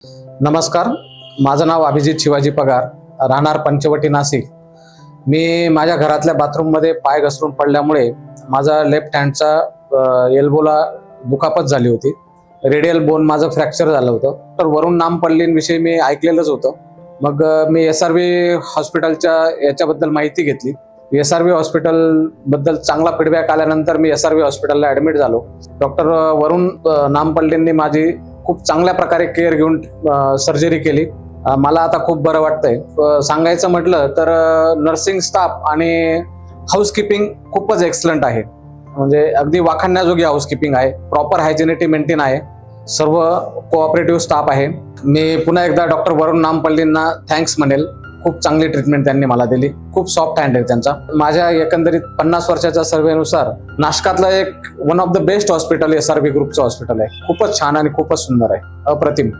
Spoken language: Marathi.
नमस्कार, माझं नाव अभिजित शिवाजी पगार, राहणार पंचवटी नाशिक। मी माझ्या घरातल्या बाथरूममध्ये पाय घसरून पडल्यामुळे माझा लेफ्ट हँडचा एल्बोला दुखापत झाली होती। रेडियल बोन माझं फ्रॅक्चर झालं होतं। तर वरुण नामपल्लींविषयी मी ऐकलेलंच होतं। मग मी SRV हॉस्पिटलच्या याच्याबद्दल माहिती घेतली। SRV हॉस्पिटल बद्दल चांगला फीडबॅक आल्यानंतर मी SRV हॉस्पिटलला ॲडमिट झालो। डॉक्टर वरुण नामपल्लींनी माझी खूप चांगल्या प्रकारे केअर घेऊन सर्जरी केली। मला आता खूप बरं वाटतंय। सांगायचं म्हटलं तर नर्सिंग स्टाफ आणि हाऊसकीपिंग खूपच एक्सलंट आहे। म्हणजे अगदी वाखाणण्याजोगी हाऊसकीपिंग आहे, प्रॉपर हायजिनिटी मेंटेन आहे, सर्व कोऑपरेटिव्ह स्टाफ आहे। मी पुन्हा एकदा डॉक्टर वरुण नामपल्लींना थँक्स म्हणेल। खूप चांगली ट्रीटमेंट त्यांनी मला दिली। खूप सॉफ्ट हँड आहे त्यांचा। माझ्या एकंदरीत 50 वर्षाच्या सर्वेनुसार नाशकातलं एक one of the best hospital SRV ग्रुपचं हॉस्पिटल आहे। खूपच छान आणि खूपच सुंदर आहे, अप्रतिम।